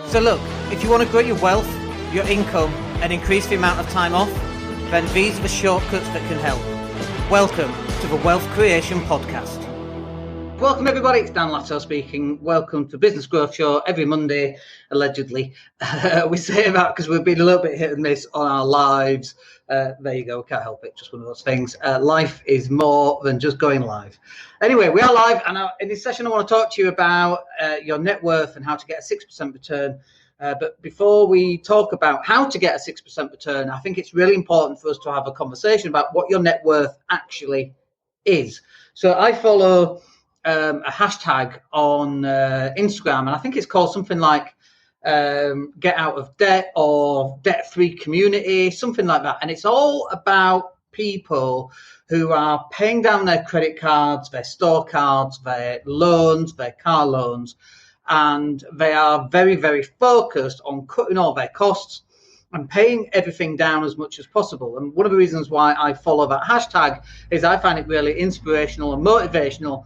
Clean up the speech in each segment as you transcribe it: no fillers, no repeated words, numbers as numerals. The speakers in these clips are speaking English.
So look, if you want to grow your wealth, your income, and increase the amount of time off, then these are the shortcuts that can help. Welcome to the Wealth Creation Podcast. Welcome everybody, it's Dan Latto speaking. Welcome to Business Growth Show every Monday, allegedly. We say that because we've been a little bit hit and miss on our lives. There you go, can't help it, just one of those things. Life is more than just going live. Anyway, we are live, and in this session I want to talk to you about your net worth and how to get a 6% return. But before we talk about how to get a 6% return, I think it's really important for us to have a conversation about what your net worth actually is. So I follow a hashtag on Instagram, and I think it's called something like get out of debt or debt-free community, something like that. And it's all about people who are paying down their credit cards, their store cards, their loans, their car loans, and they are very, very focused on cutting all their costs and paying everything down as much as possible. And one of the reasons why I follow that hashtag is I find it really inspirational and motivational,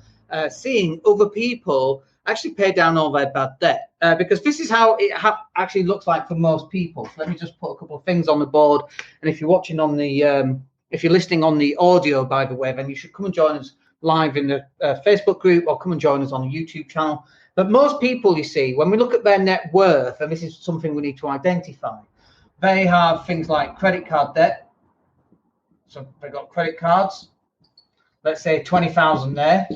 seeing other people actually pay down all their bad debt, because this is how it actually looks like for most people. So let me just put a couple of things on the board. And if you're watching on the, if you're listening on the audio, by the way, then you should come and join us live in the Facebook group, or come and join us on the YouTube channel. But most people, you see, when we look at their net worth, and this is something we need to identify, they have things like credit card debt. So they've got credit cards, let's say 20,000 there.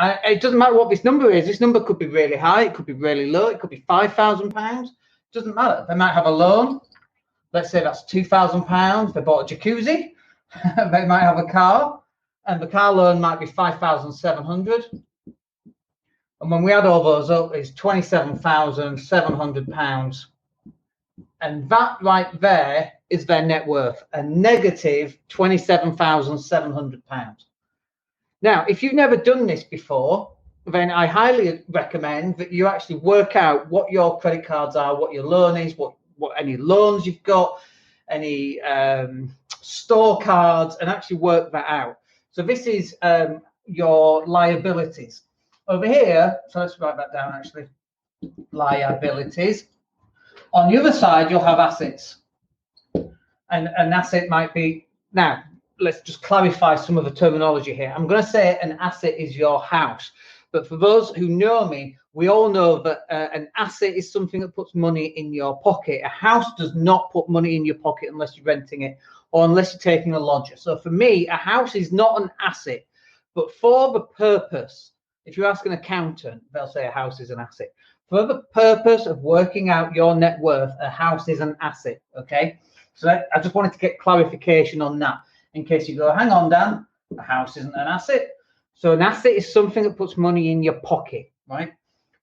It doesn't matter what this number is. This number could be really high. It could be really low. It could be £5,000. Doesn't matter. They might have a loan. Let's say that's £2,000. They bought a jacuzzi. They might have a car, and the car loan might be £5,700. And when we add all those up, it's £27,700. And that right there is their net worth, a negative £27,700. Now, if you've never done this before, then I highly recommend that you actually work out what your credit cards are, what your loan is, what any loans you've got, any store cards, and actually work that out. So this is your liabilities. Over here, so let's write that down actually, liabilities. On the other side, you'll have assets. And an asset might be, now, let's just clarify some of the terminology here. I'm going to say an asset is your house. But for those who know me, we all know that an asset is something that puts money in your pocket. A house does not put money in your pocket unless you're renting it or unless you're taking a lodger. So for me, a house is not an asset. But for the purpose, if you ask an accountant, they'll say a house is an asset. For the purpose of working out your net worth, a house is an asset, okay? So I just wanted to get clarification on that in case you go, hang on, Dan, a house isn't an asset. So an asset is something that puts money in your pocket, right?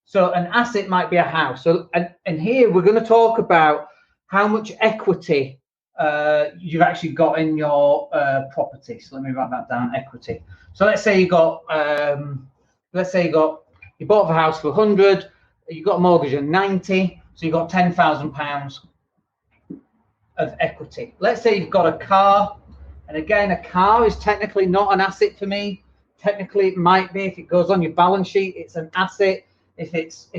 So an asset might be a house. So and here we're going to talk about how much equity you've actually got in your property. So let me write that down, equity. So let's say you got, you bought the house for 100, you got a mortgage of 90, so you got £10,000 of equity. Let's say you've got a car, and again, a car is technically not an asset for me. Technically, it might be if it goes on your balance sheet. It's an asset if there's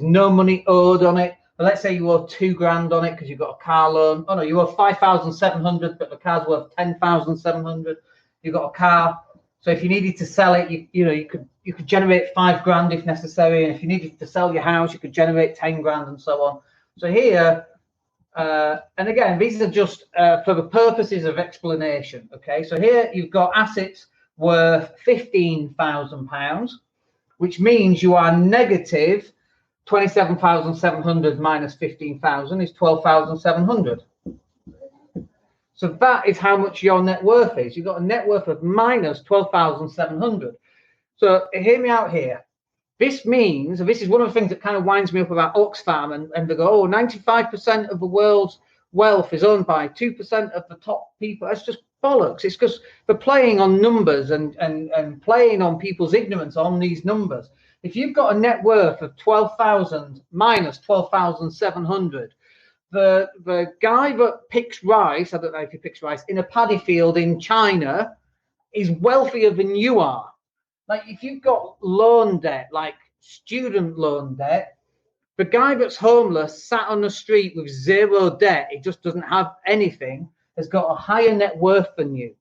no money owed on it. But let's say you owe $2,000 on it because you've got a car loan. Oh no, you owe $5,700, but the car's worth $10,700. You've got a car. So if you needed to sell it, you could generate $5,000 if necessary, and if you needed to sell your house, you could generate $10,000 and so on. So here, and again, these are just for the purposes of explanation. Okay, so here you've got assets worth £15,000, which means you are negative 27,700 minus 15,000 is 12,700. So that is how much your net worth is. You've got a net worth of minus 12,700. So hear me out here. This means, and this is one of the things that kind of winds me up about Oxfam, and they go, 95% of the world's wealth is owned by 2% of the top people. That's just bollocks. It's because they're playing on numbers and playing on people's ignorance on these numbers. If you've got a net worth of 12,000 minus 12,700, the guy that picks rice, I don't know if he picks rice, in a paddy field in China is wealthier than you are. Like if you've got loan debt, like student loan debt, The guy that's homeless, sat on the street with zero debt, he just doesn't have anything, has got a higher net worth than you.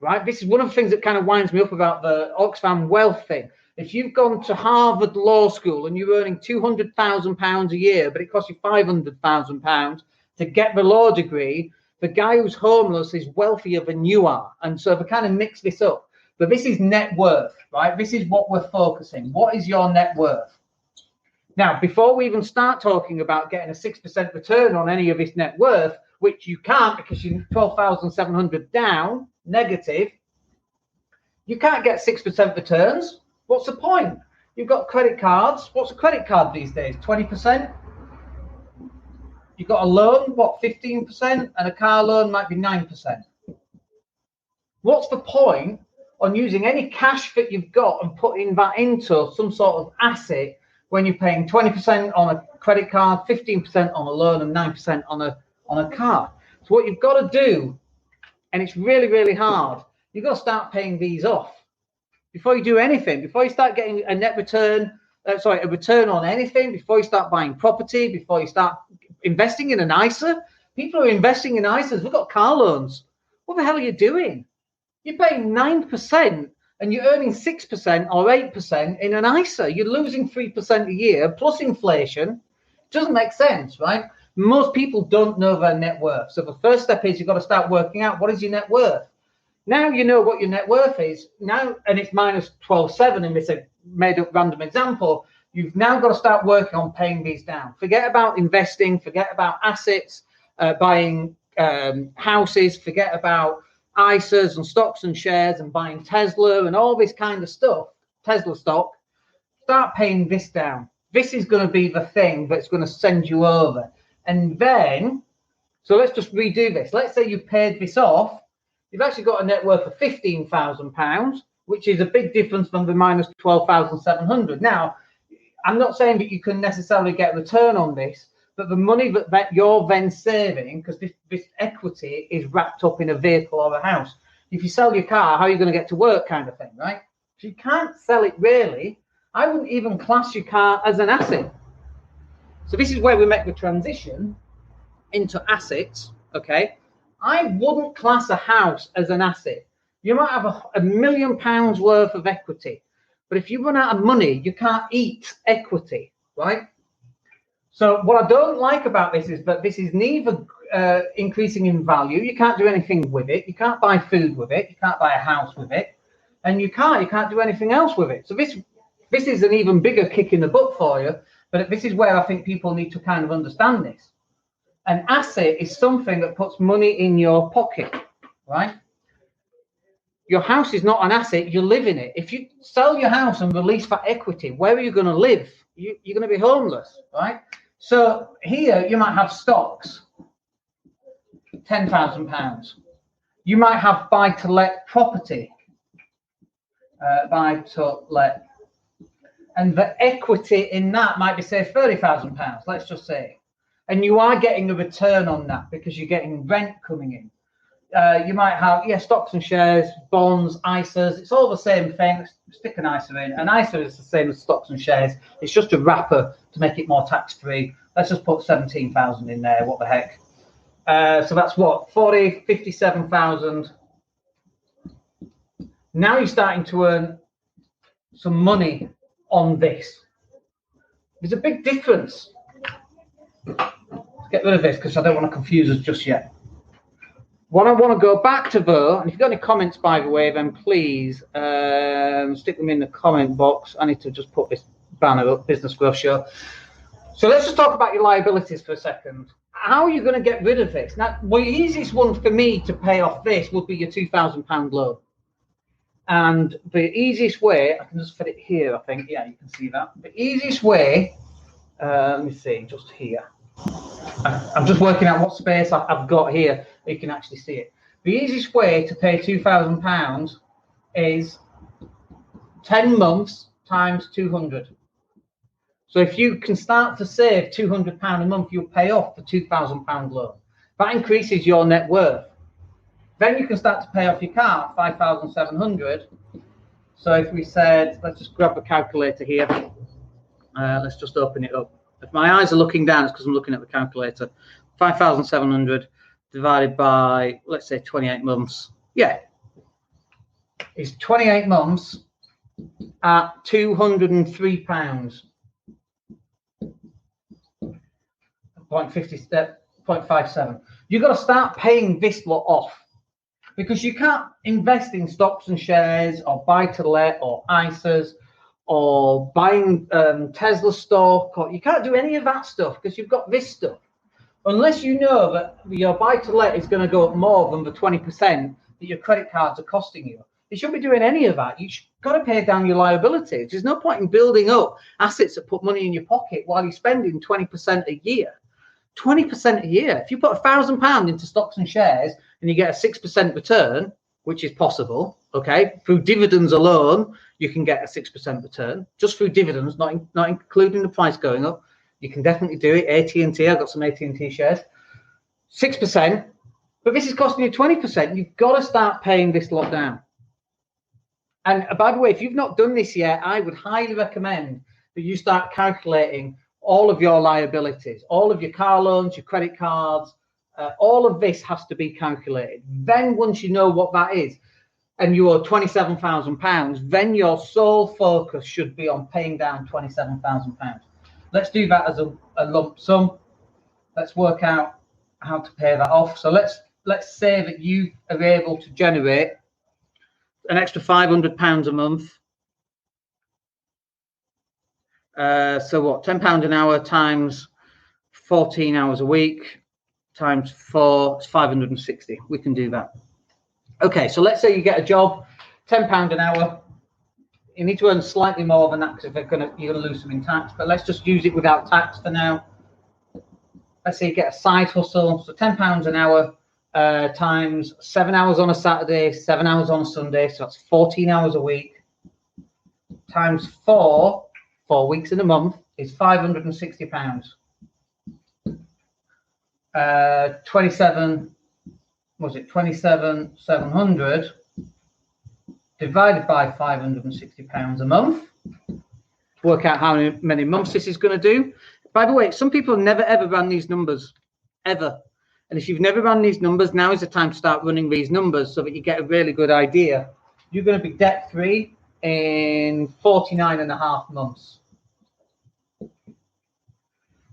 Right? This is one of the things that kind of winds me up about the Oxfam wealth thing. If you've gone to Harvard Law School and you're earning £200,000 a year, but it costs you £500,000 to get the law degree, the guy who's homeless is wealthier than you are. And so they kind of mix this up. But this is net worth, right? This is what we're focusing. What is your net worth? Now, before we even start talking about getting a 6% return on any of this net worth, which you can't because you're 12,700 down, negative, you can't get 6% returns. What's the point? You've got credit cards. What's a credit card these days? 20%? You've got a loan, what, 15%? And a car loan might be 9%. What's the point on using any cash that you've got and putting that into some sort of asset when you're paying 20% on a credit card, 15% on a loan, and 9% on a car? So what you've got to do, and it's really, really hard, you've got to start paying these off before you do anything, before you start getting a net return, a return on anything, before you start buying property, before you start investing in an ISA. People are investing in ISAs. We've got car loans. What the hell are you doing? You're paying 9% and you're earning 6% or 8% in an ISA. You're losing 3% a year plus inflation. It doesn't make sense, right? Most people don't know their net worth. So the first step is you've got to start working out what is your net worth. Now you know what your net worth is. Now, and it's minus 12.7 in this made up random example. You've now got to start working on paying these down. Forget about investing. Forget about assets, buying houses. Forget about ISAs and stocks and shares and buying Tesla and all this kind of stuff. Tesla stock. Start paying this down. This is going to be the thing that's going to send you over. And then, so let's just redo this. Let's say you paid this off. You've actually got a net worth of £15,000, which is a big difference from the minus 12,700. Now, I'm not saying that you can necessarily get return on this, but the money that you're then saving, because this equity is wrapped up in a vehicle or a house. If you sell your car, how are you going to get to work kind of thing, right? So you can't sell it really. I wouldn't even class your car as an asset. So this is where we make the transition into assets, okay? I wouldn't class a house as an asset. You might have £1 million worth of equity, but if you run out of money, you can't eat equity, right? So what I don't like about this is that this is neither increasing in value. You can't do anything with it. You can't buy food with it. You can't buy a house with it, and you can't do anything else with it. So this is an even bigger kick in the butt for you. But this is where I think people need to kind of understand this. An asset is something that puts money in your pocket, right? Your house is not an asset. You live in it. If you sell your house and release that equity, where are you going to live? You're going to be homeless, right? So here you might have stocks, £10,000. You might have buy-to-let property, buy-to-let. And the equity in that might be, say, £30,000, let's just say. And you are getting a return on that because you're getting rent coming in. You might have, stocks and shares, bonds, ISAs. It's all the same thing. Stick an ISA in. An ISA is the same as stocks and shares. It's just a wrapper to make it more tax-free. Let's just put 17,000 in there. What the heck? So that's what? 57,000. Now you're starting to earn some money on this. There's a big difference. Let's get rid of this because I don't want to confuse us just yet. What I want to go back to though, and if you've got any comments by the way, then please stick them in the comment box. I need to just put this banner up, Business Growth Show. So let's just talk about your liabilities for a second. How are you going to get rid of this? Now, the easiest one for me to pay off this would be your £2,000 loan. And the easiest way, I can just fit it here, I think. Yeah, you can see that. The easiest way, let me see, just here. I'm just working out what space I've got here. You can actually see it. The easiest way to pay £2,000 is 10 months times 200. So if you can start to save £200 a month, you'll pay off the £2,000 loan. That increases your net worth. Then you can start to pay off your car, 5,700. So if we said, let's just grab the calculator here. Let's just open it up. If my eyes are looking down, it's because I'm looking at the calculator. 5,700 divided by, let's say, 28 months. Yeah, it's 28 months at £203. 0.57. You've got to start paying this lot off, because you can't invest in stocks and shares or buy to let or ISAs or buying Tesla stock, or you can't do any of that stuff because you've got this stuff. Unless you know that your buy to let is going to go up more than the 20% that your credit cards are costing you, you shouldn't be doing any of that. You've got to pay down your liabilities. There's no point in building up assets that put money in your pocket while you're spending 20% a year. 20% a year. If you put £1,000 into stocks and shares and you get a 6% return, which is possible, okay, through dividends alone, you can get a 6% return just through dividends, not including the price going up. You can definitely do it. AT&T, I've got some AT&T shares, 6%, but this is costing you 20%. You've got to start paying this lot down. And by the way, if you've not done this yet, I would highly recommend that you start calculating all of your liabilities, all of your car loans, your credit cards, all of this has to be calculated. Then once you know what that is, and you owe £27,000, then your sole focus should be on paying down £27,000. Let's do that as a lump sum. Let's work out how to pay that off. So let's say that you are able to generate an extra £500 a month. So what, £10 an hour times 14 hours a week times 4, it's 560. We can do that. Okay, so let's say you get a job, £10 an hour. You need to earn slightly more than that because you're going to lose some in tax, but let's just use it without tax for now. Let's say you get a side hustle, so £10 an hour times 7 hours on a Saturday, 7 hours on a Sunday, so that's 14 hours a week, times 4 weeks in a month is £560. 27,700 divided by £560 a month to work out how many months this is going to do. By the way, some people have never ever ran these numbers, ever. And if you've never run these numbers, now is the time to start running these numbers so that you get a really good idea. You're going to be debt free in 49.5 months.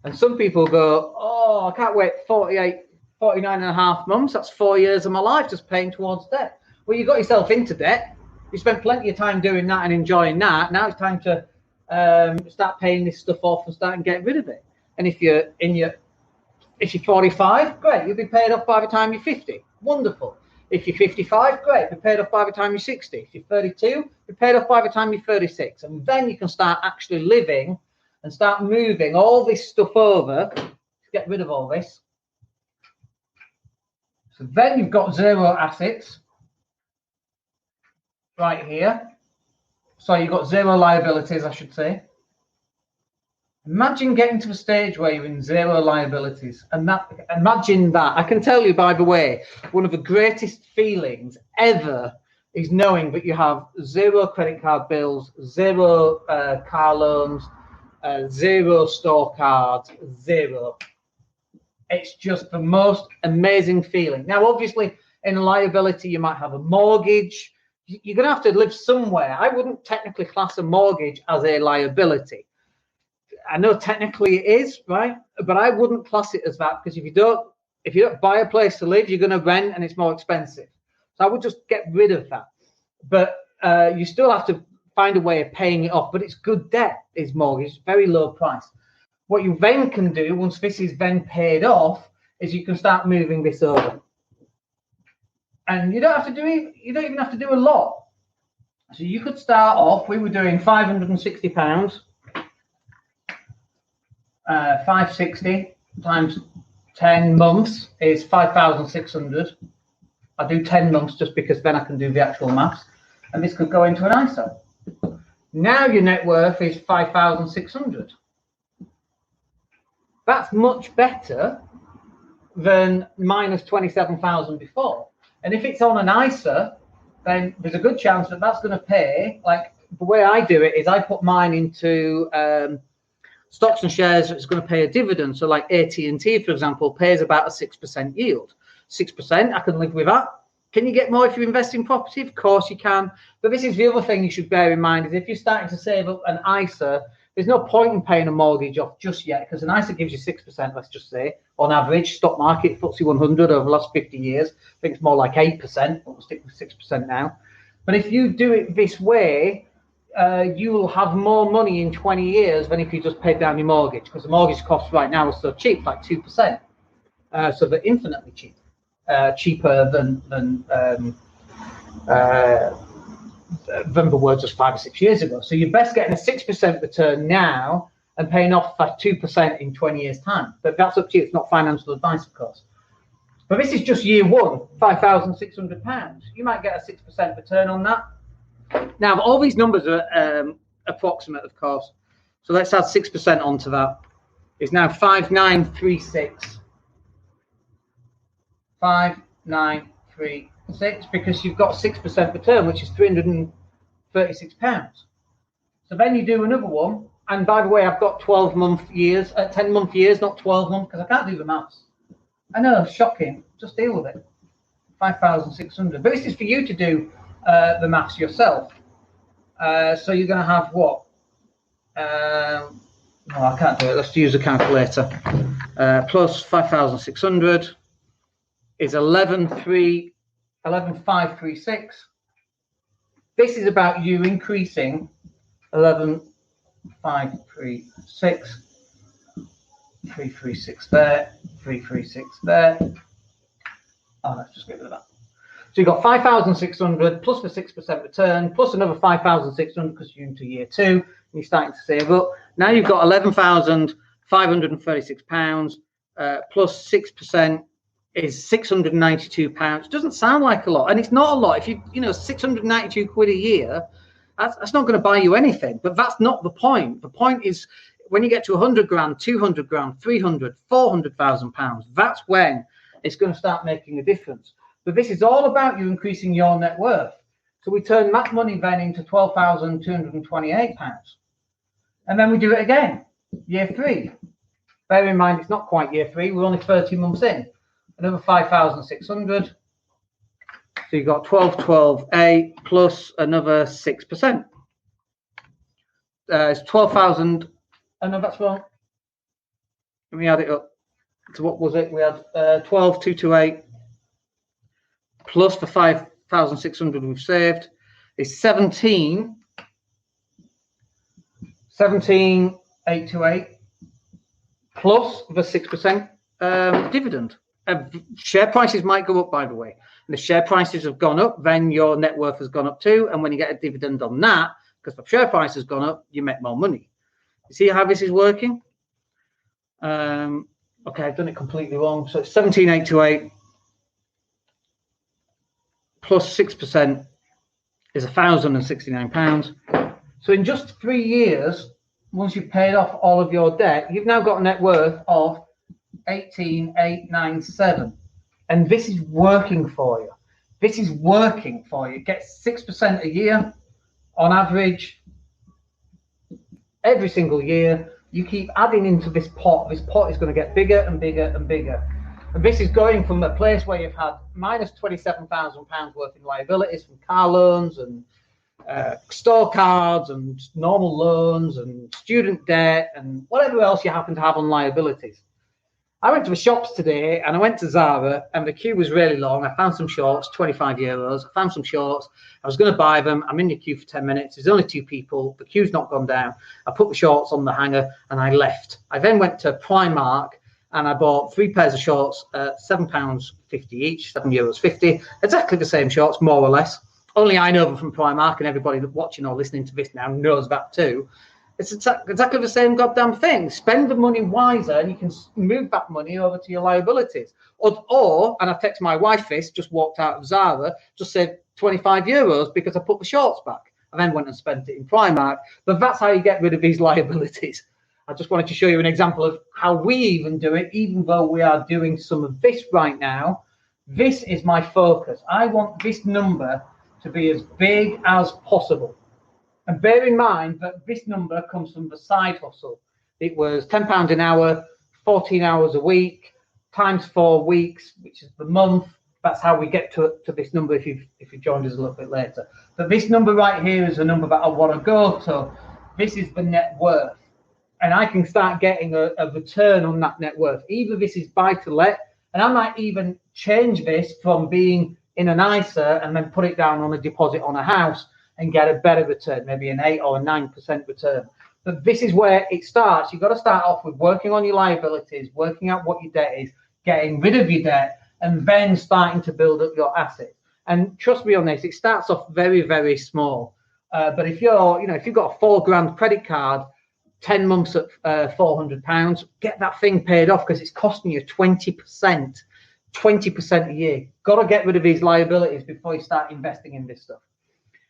And some people go, oh, I can't wait 49.5 months. That's 4 years of my life just paying towards debt. Well, you got yourself into debt. You spent plenty of time doing that and enjoying that. Now it's time to start paying this stuff off and start and get rid of it. And if you're 45, great, you'll be paid off by the time you're 50. Wonderful. If you're 55, great, be paid off by the time you're 60. If you're 32, be paid off by the time you're 36. And then you can start actually living and start moving all this stuff over to get rid of all this. So then you've got zero assets right here. So you've got zero liabilities, I should say. Imagine getting to a stage where you're in zero liabilities. And imagine that. I can tell you, by the way, one of the greatest feelings ever is knowing that you have zero credit card bills, zero car loans, zero store cards, zero. It's just the most amazing feeling. Now, obviously, in a liability, you might have a mortgage. You're going to have to live somewhere. I wouldn't technically class a mortgage as a liability. I know technically it is, right? But I wouldn't class it as that, because if you don't buy a place to live, you're going to rent and it's more expensive. So I would just get rid of that. But you still have to find a way of paying it off. But it's good debt, is mortgage, very low price. What you then can do once this is then paid off is you can start moving this over. And you don't even have to do a lot. So you could start off, we were doing £560. 560 times 10 months is 5,600. I do 10 months just because then I can do the actual maths. And this could go into an ISA. Now your net worth is 5,600. That's much better than minus 27,000 before. And if it's on an ISA, then there's a good chance that that's going to pay. Like the way I do it is I put mine into stocks and shares is going to pay a dividend. So like AT&T, for example, pays about a 6% yield. 6%, I can live with that. Can you get more if you invest in property? Of course you can. But this is the other thing you should bear in mind, is if you're starting to save up an ISA, there's no point in paying a mortgage off just yet, because an ISA gives you 6%, let's just say, on average. Stock market, FTSE 100 over the last 50 years, I think it's more like 8%, but we'll stick with 6% now. But if you do it this way, you will have more money in 20 years than if you just paid down your mortgage, because the mortgage costs right now are so cheap, like 2%. So they're infinitely cheap, cheaper than the words just 5 or 6 years ago. So you're best getting a 6% return now and paying off that 2% in 20 years' time. But that's up to you. It's not financial advice, of course. But this is just year one, £5,600. You might get a 6% return on that. Now, all these numbers are approximate, of course. So let's add 6% onto that. It's now 5936. 5936, because you've got 6% return, which is £336. So then you do another one. And by the way, I've got 12-month years, 10-month years, not 12 months, because I can't do the maths. I know, shocking. Just deal with it. 5,600. But this is for you to do the maths yourself. So you're going to have what? No, I can't do it. Let's use a calculator. Plus 5,600 is 11,536. This is about you increasing 11,536. 336 there, 336 there. Oh, let's just get rid of that. So you've got 5,600 plus the 6% return, plus another 5,600 because you're into year two, and you're starting to save up. Now you've got £11,536 plus 6% is £692. Doesn't sound like a lot, and it's not a lot. If you 692 quid a year, that's not going to buy you anything. But that's not the point. The point is, when you get to 100 grand, 200 grand, 300, 400,000 pounds, that's when it's going to start making a difference. But this is all about you increasing your net worth. So we turn that money then into £12,228. And then we do it again, year three. Bear in mind, it's not quite year three. We're only 30 months in. Another 5,600. So you've got 12,8 plus another 6%. It's 12,000. Oh, no, that's wrong. Let me add it up. So what was it? We had 12,228 plus the 5,600 we've saved is 17,828 plus the 6% dividend. Share prices might go up, by the way. And if share prices have gone up, then your net worth has gone up too. And when you get a dividend on that, because the share price has gone up, you make more money. You see how this is working? Okay, I've done it completely wrong. So it's 17,828 plus 6% is £1,069. So in just 3 years, once you've paid off all of your debt, you've now got a net worth of 18,897. And this is working for you. This is working for you. Get 6% a year on average. Every single year, you keep adding into this pot. This pot is going to get bigger and bigger and bigger. And this is going from a place where you've had minus £27,000 worth in liabilities from car loans and store cards and normal loans and student debt and whatever else you happen to have on liabilities. I went to the shops today and I went to Zara and the queue was really long. I found some shorts, €25. I found some shorts. I was going to buy them. I'm in the queue for 10 minutes. There's only 2 people. The queue's not gone down. I put the shorts on the hanger and I left. I then went to Primark and I bought 3 pairs of shorts at £7.50 each, €7.50. Exactly the same shorts, more or less. Only I know them from Primark, and everybody watching or listening to this now knows that too. It's exactly the same goddamn thing. Spend the money wiser and you can move that money over to your liabilities. Or and I text my wife this, just walked out of Zara, just saved €25 because I put the shorts back. I then went and spent it in Primark. But that's how you get rid of these liabilities. I just wanted to show you an example of how we even do it, even though we are doing some of this right now. This is my focus. I want this number to be as big as possible. And bear in mind that this number comes from the side hustle. it was £10 an hour, 14 hours a week, times 4 weeks, which is the month. That's how we get to this number if you've joined us a little bit later. But this number right here is the number that I want to go to. This is the net worth. And I can start getting a return on that net worth. Either this is buy to let, and I might even change this from being in an ISA and then put it down on a deposit on a house and get a better return, maybe an 8 or a 9% return. But this is where it starts. You've got to start off with working on your liabilities, working out what your debt is, getting rid of your debt, and then starting to build up your assets. And trust me on this, it starts off very, very small. But if you've got a £4,000 credit card, 10 months at £400, get that thing paid off because it's costing you 20% a year. Got to get rid of these liabilities before you start investing in this stuff.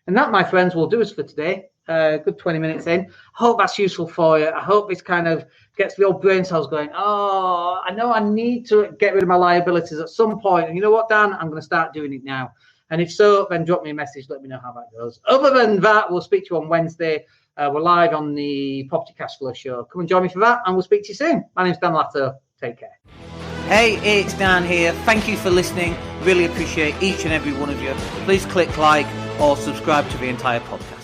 And that, my friends, will do us for today. Good 20 minutes in. Hope that's useful for you. I hope this kind of gets the old brain cells going. Oh, I know I need to get rid of my liabilities at some point. And you know what, Dan? I'm going to start doing it now. And if so, then drop me a message. Let me know how that goes. Other than that, we'll speak to you on Wednesday. We're live on the Property Cashflow Show. Come and join me for that, and we'll speak to you soon. My name's Dan Latto. Take care. Hey, it's Dan here. Thank you for listening. Really appreciate each and every one of you. Please click like or subscribe to the entire podcast.